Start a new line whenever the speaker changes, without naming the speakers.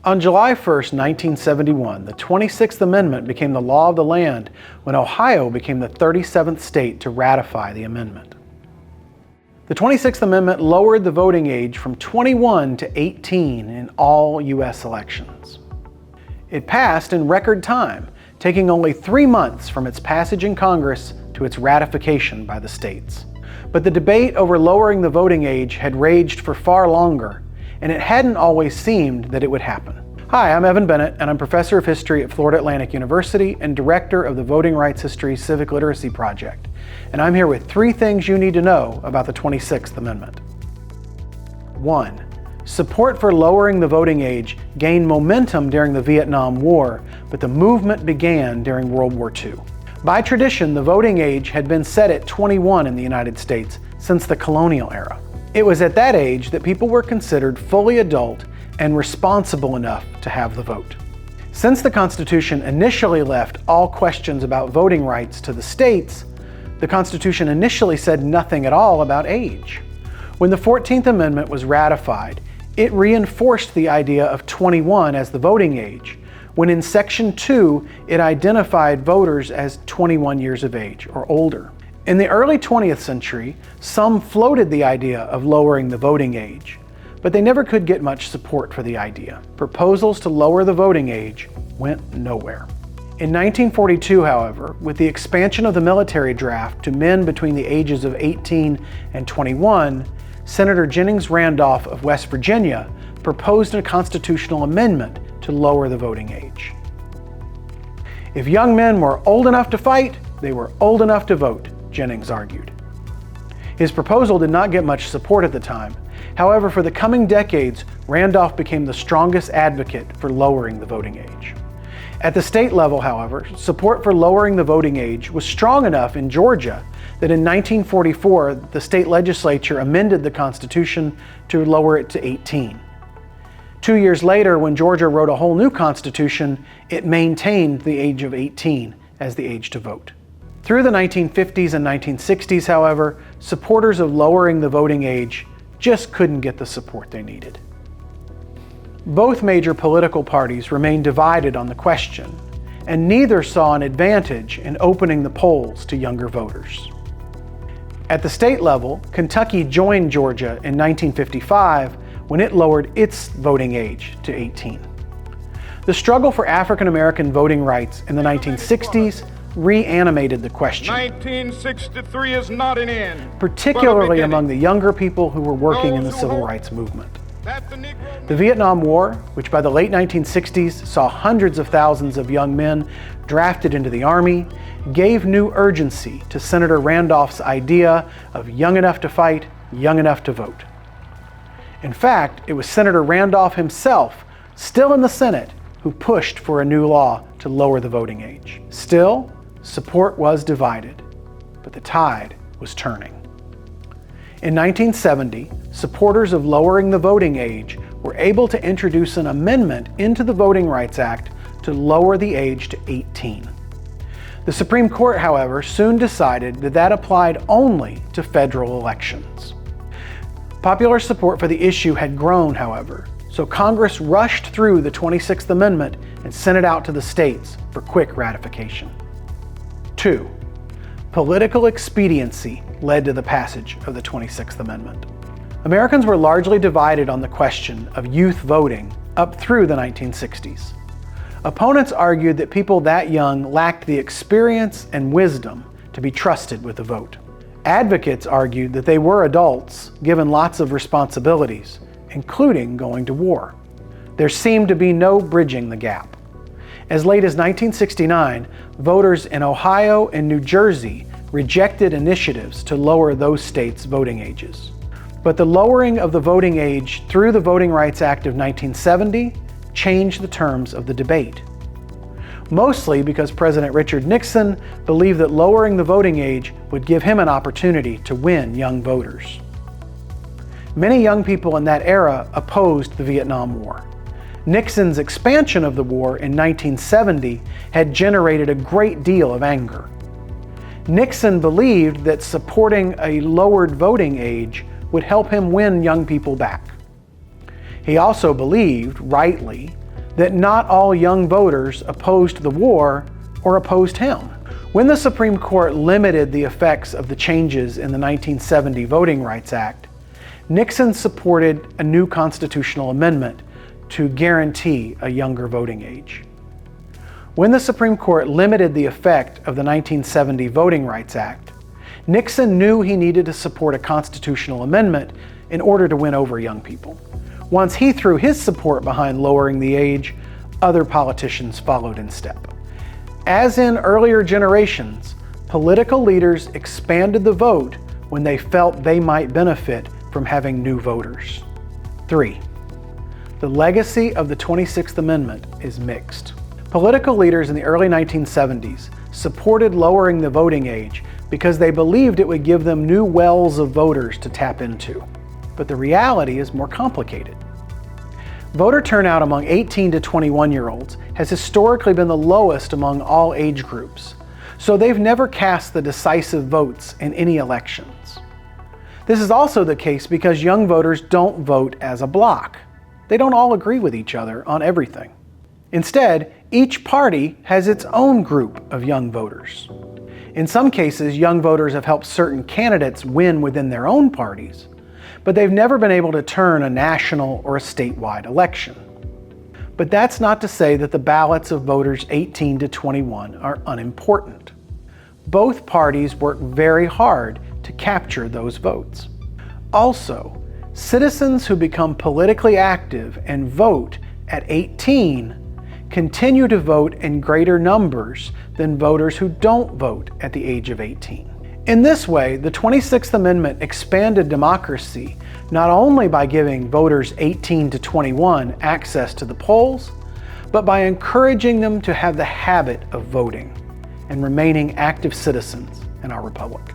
On July 1st, 1971, the 26th Amendment became the law of the land when Ohio became the 37th state to ratify the amendment. The 26th Amendment lowered the voting age from 21 to 18 in all U.S. elections. It passed in record time, taking only 3 months from its passage in Congress to its ratification by the states. But the debate over lowering the voting age had raged for far longer, and it hadn't always seemed that it would happen. Hi, I'm Evan Bennett, and I'm Professor of History at Florida Atlantic University and Director of the Voting Rights History Civic Literacy Project. And I'm here with 3 things you need to know about the 26th Amendment. 1. Support for lowering the voting age gained momentum during the Vietnam War, but the movement began during World War II. By tradition, the voting age had been set at 21 in the United States since the colonial era. It was at that age that people were considered fully adult and responsible enough to have the vote. Since the Constitution initially left all questions about voting rights to the states, the Constitution initially said nothing at all about age. When the 14th Amendment was ratified, it reinforced the idea of 21 as the voting age, when in Section 2 it identified voters as 21 years of age or older. In the early 20th century, some floated the idea of lowering the voting age, but they never could get much support for the idea. Proposals to lower the voting age went nowhere. In 1942, however, with the expansion of the military draft to men between the ages of 18 and 21, Senator Jennings Randolph of West Virginia proposed a constitutional amendment to lower the voting age. If young men were old enough to fight, they were old enough to vote, Jennings argued. His proposal did not get much support at the time. However, for the coming decades, Randolph became the strongest advocate for lowering the voting age. At the state level, however, support for lowering the voting age was strong enough in Georgia that in 1944, the state legislature amended the Constitution to lower it to 18. 2 years later, when Georgia wrote a whole new constitution, it maintained the age of 18 as the age to vote. Through the 1950s and 1960s, however, supporters of lowering the voting age just couldn't get the support they needed. Both major political parties remained divided on the question, and neither saw an advantage in opening the polls to younger voters. At the state level, Kentucky joined Georgia in 1955 when it lowered its voting age to 18. The struggle for African American voting rights in the 1960s reanimated the question.
1963 is not an end,
particularly among the younger people who were working in the civil rights movement. The Vietnam War, which by the late 1960s saw hundreds of thousands of young men drafted into the Army, gave new urgency to Senator Randolph's idea of young enough to fight, young enough to vote. In fact, it was Senator Randolph himself, still in the Senate, who pushed for a new law to lower the voting age. Still, support was divided, but the tide was turning. In 1970, supporters of lowering the voting age were able to introduce an amendment into the Voting Rights Act to lower the age to 18. The Supreme Court, however, soon decided that that applied only to federal elections. Popular support for the issue had grown, however, so Congress rushed through the 26th Amendment and sent it out to the states for quick ratification. 2. Political expediency led to the passage of the 26th Amendment. Americans were largely divided on the question of youth voting up through the 1960s. Opponents argued that people that young lacked the experience and wisdom to be trusted with the vote. Advocates argued that they were adults given lots of responsibilities, including going to war. There seemed to be no bridging the gap. As late as 1969, voters in Ohio and New Jersey rejected initiatives to lower those states' voting ages. But the lowering of the voting age through the Voting Rights Act of 1970 changed the terms of the debate. Mostly because President Richard Nixon believed that lowering the voting age would give him an opportunity to win young voters. Many young people in that era opposed the Vietnam War. Nixon's expansion of the war in 1970 had generated a great deal of anger. Nixon believed that supporting a lowered voting age would help him win young people back. He also believed, rightly, that not all young voters opposed the war or opposed him. When the Supreme Court limited the effects of the changes in the 1970 Voting Rights Act, Nixon supported a new constitutional amendment to guarantee a younger voting age. When the Supreme Court limited the effect of the 1970 Voting Rights Act, Nixon knew he needed to support a constitutional amendment in order to win over young people. Once he threw his support behind lowering the age, other politicians followed in step. As in earlier generations, political leaders expanded the vote when they felt they might benefit from having new voters. 3. The legacy of the 26th Amendment is mixed. Political leaders in the early 1970s supported lowering the voting age because they believed it would give them new wells of voters to tap into. But the reality is more complicated. Voter turnout among 18 to 21-year-olds has historically been the lowest among all age groups, so they've never cast the decisive votes in any elections. This is also the case because young voters don't vote as a bloc. They don't all agree with each other on everything. Instead, each party has its own group of young voters. In some cases, young voters have helped certain candidates win within their own parties, but they've never been able to turn a national or a statewide election. But that's not to say that the ballots of voters 18 to 21 are unimportant. Both parties work very hard to capture those votes. Also, citizens who become politically active and vote at 18 continue to vote in greater numbers than voters who don't vote at the age of 18. In this way, the 26th Amendment expanded democracy not only by giving voters 18 to 21 access to the polls, but by encouraging them to have the habit of voting and remaining active citizens in our republic.